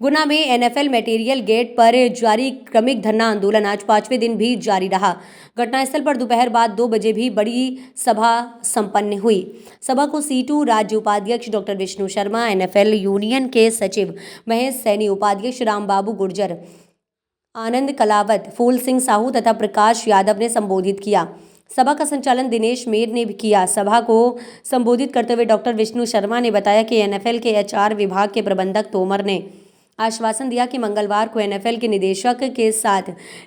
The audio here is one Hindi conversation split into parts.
गुना में एनएफएल मटेरियल गेट पर जारी क्रमिक धरना आंदोलन आज 5वें दिन भी जारी रहा। घटनास्थल पर दोपहर बाद 2 बजे भी बड़ी सभा संपन्न हुई। सभा को सीटू राज्य उपाध्यक्ष doctor Vishnu Sharma, NFL union के सचिव महेश सैनी, उपाध्यक्ष रामबाबू गुर्जर, आनंद कलावत, फूल सिंह साहू तथा प्रकाश यादव ने संबोधित किया। सभा का संचालन दिनेश मेर ने भी किया। सभा को संबोधित करते हुए डॉक्टर विष्णु शर्मा ने बताया कि एनएफएल के एचआर विभाग के प्रबंधक तोमर ने आश्वासन दिया कि मंगलवार को एनएफएल के निदेशक के साथ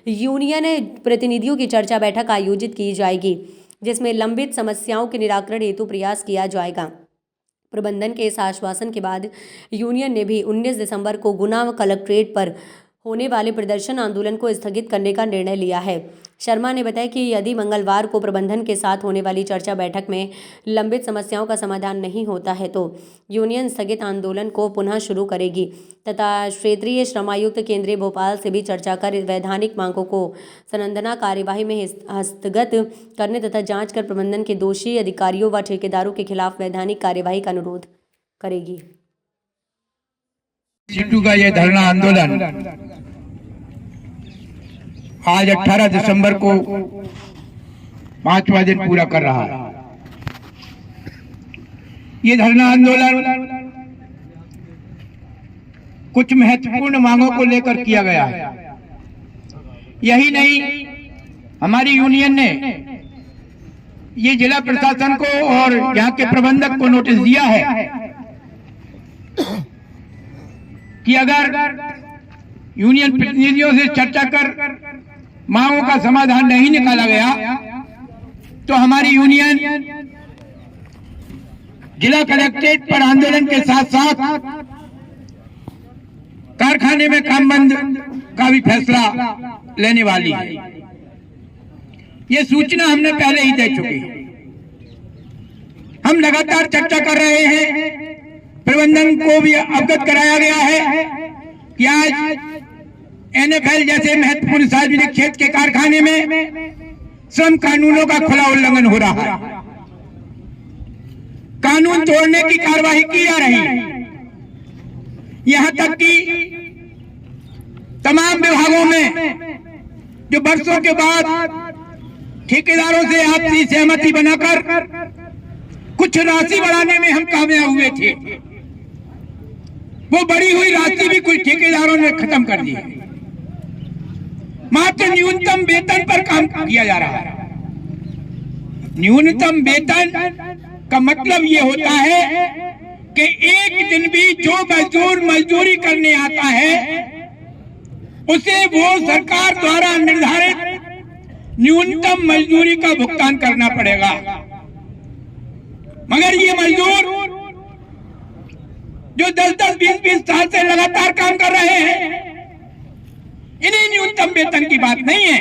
यूनियन प्रतिनिधियों की चर्चा बैठक आयोजित की जाएगी, जिसमें लंबित समस्याओं के निराकरण हेतु प्रयास किया जाएगा। प्रबंधन के इस आश्वासन के बाद यूनियन ने भी 19 दिसंबर को गुना कलेक्ट्रेट पर होने वाले प्रदर्शन आंदोलन को स्थगित करने का निर्णय लिया है। शर्मा ने बताया कि यदि मंगलवार को प्रबंधन के साथ होने वाली चर्चा बैठक में लंबित समस्याओं का समाधान नहीं होता है तो यूनियन स्थगित आंदोलन को पुनः शुरू करेगी तथा क्षेत्रीय श्रमायुक्त केंद्रीय भोपाल से भी चर्चा कर वैधानिक मांगों को संबंधना कार्यवाही में हस्तगत करने तथा जांच कर प्रबंधन के दोषी अधिकारियों व ठेकेदारों के खिलाफ वैधानिक कार्यवाही का अनुरोध करेगी। सीटू का यह धरना आंदोलन आज 18 दिसंबर को 5वां दिन पूरा कर रहा है। ये धरना आंदोलन कुछ महत्वपूर्ण मांगों को लेकर किया गया है। यही नहीं, हमारी यूनियन ने ये जिला प्रशासन को और यहाँ के प्रबंधक को नोटिस दिया है कि अगर यूनियन प्रतिनिधियों से चर्चा कर मांगों का समाधान नहीं निकाला गया तो हमारी यूनियन जिला कलेक्ट्रेट पर आंदोलन के साथ साथ कारखाने में काम बंद का भी फैसला लेने वाली है। ये सूचना हमने पहले ही दे चुकी है। हम लगातार चर्चा कर रहे हैं, प्रबंधन को भी अवगत कराया गया है कि आज एनएफएल जैसे महत्वपूर्ण सार्वजनिक क्षेत्र के कारखाने में श्रम कानूनों का खुला उल्लंघन हो रहा है। कानून तोड़ने की कार्रवाई की जा रही है। यहां तक कि तमाम विभागों में जो वर्षों के बाद ठेकेदारों से आपसी सहमति बनाकर कुछ राशि बढ़ाने में हम कामयाब हुए थे, वो बढ़ी हुई राशि भी कुछ ठेकेदारों ने खत्म कर दी। मात्र न्यूनतम वेतन पर काम किया जा रहा है। न्यूनतम वेतन का मतलब ये होता है कि एक दिन भी जो मजदूर मजदूरी करने आता है उसे वो सरकार द्वारा निर्धारित न्यूनतम मजदूरी का भुगतान करना पड़ेगा। मगर ये मजदूर जो 10-10, 20-20 साल से लगातार काम कर रहे हैं, इन्हें न्यूनतम वेतन की बात नहीं है।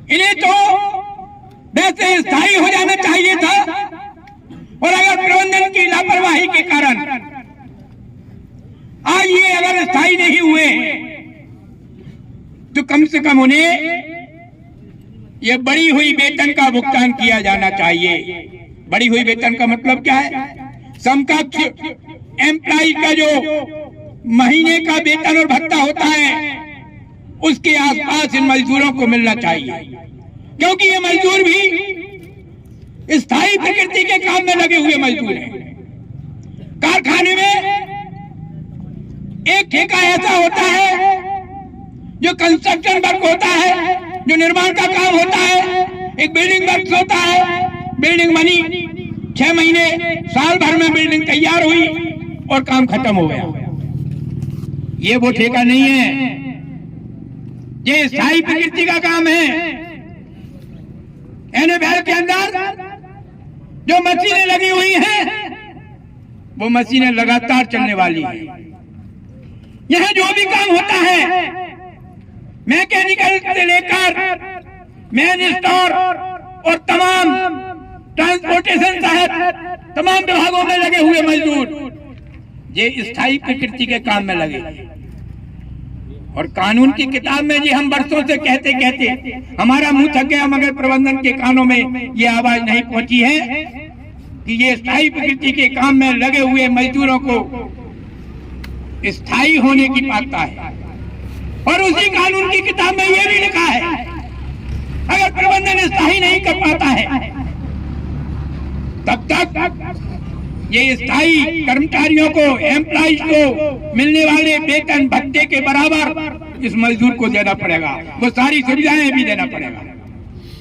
इन्हें तो वैसे स्थायी हो जाना चाहिए था, और अगर प्रबंधन की लापरवाही के कारण आज ये अगर स्थायी नहीं हुए तो कम से कम उन्हें ये बढ़ी हुई वेतन का भुगतान किया जाना चाहिए। बढ़ी हुई वेतन का मतलब क्या है? समकक्ष एम्प्लॉय का जो महीने का वेतन और भत्ता होता है उसके आसपास इन मजदूरों को मिलना चाहिए, क्योंकि ये मजदूर भी स्थायी प्रकृति के काम में लगे हुए मजदूर हैं। कारखाने में एक ठेका ऐसा होता है जो कंस्ट्रक्शन वर्क होता है, जो निर्माण का काम होता है। एक बिल्डिंग वर्क होता है, बिल्डिंग बनी 6 महीने साल भर में बिल्डिंग तैयार हुई और काम खत्म हो गया। ये वो ठेका नहीं है, ये स्थायी प्रकृति का काम है। एनएफएल के अंदर जो मशीनें लगी हुई हैं वो मशीनें लगातार चलने वाली है। यहां जो भी काम होता है, मैकेनिकल से लेकर मैन स्टोर और तमाम ट्रांसपोर्टेशन सहित तमाम विभागों में लगे हुए मजदूर ये स्थायी प्रकृति के काम में लगे। और कानून की किताब में जी हम वर्षों से कहते कहते हमारा मुंह थक गया, मगर प्रबंधन के कानों में ये आवाज नहीं पहुंची है कि ये स्थायी प्रकृति के काम में लगे हुए मजदूरों को स्थायी होने की पात्रता है। और उसी कानून की किताब में यह भी लिखा है, अगर प्रबंधन स्थायी नहीं कर पाता है तब तक ये स्थायी कर्मचारियों को, एम्प्लॉइज को मिलने वाले वेतन भत्ते के बराबर इस मजदूर को देना पड़ेगा, वो सारी सुविधाएं भी देना पड़ेगा।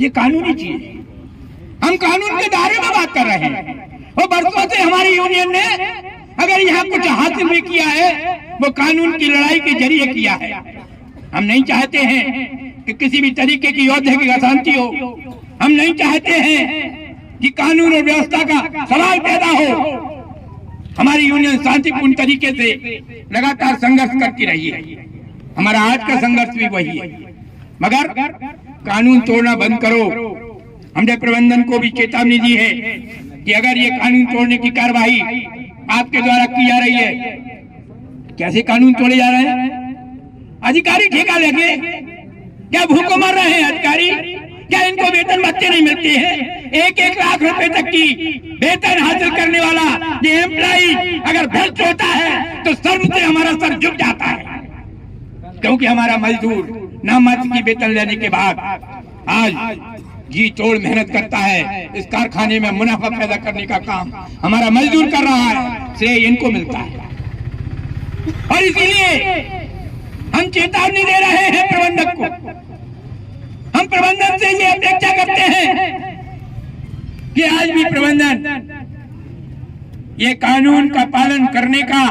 ये कानूनी चीज है। हम कानून के दायरे में बात कर रहे हैं। और बरसों से हमारी यूनियन ने अगर यहाँ कुछ हासिल भी किया है वो कानून की लड़ाई के जरिए किया है। हम नहीं चाहते हैं कि किसी भी तरीके की औद्योगिक अशांति हो। हम नहीं चाहते हैं कि कानून और व्यवस्था का सवाल पैदा हो। हमारी यूनियन शांतिपूर्ण तरीके से लगातार संघर्ष करती रही है। हमारा आज का संघर्ष भी वही है। मगर कानून तोड़ना बंद करो। हमने प्रबंधन को भी चेतावनी दी है कि अगर ये कानून तोड़ने की कार्रवाई आपके द्वारा की जा रही है, कैसे कानून तोड़े जा रहे हैं? अधिकारी ठेका लेंगे क्या? भूखों मर रहे हैं अधिकारी क्या? इनको वेतन भत्ते नहीं मिलते हैं? 1-1 लाख रुपए तक की वेतन हासिल करने वाला ये एम्प्लॉई अगर भ्रष्ट होता है तो शर्म से हमारा सर झुक जाता है, क्योंकि हमारा मजदूर नामात्र की वेतन लेने के बाद आज जी तोड़ मेहनत करता है। इस कारखाने में मुनाफा पैदा करने का काम हमारा मजदूर कर रहा है, श्रेय इनको मिलता है। और इसीलिए हम चेतावनी दे रहे हैं प्रबंधक को। हम प्रबंधन से ये अपेक्षा करते हैं कि आज भी प्रबंधन ये कानून का पालन करने का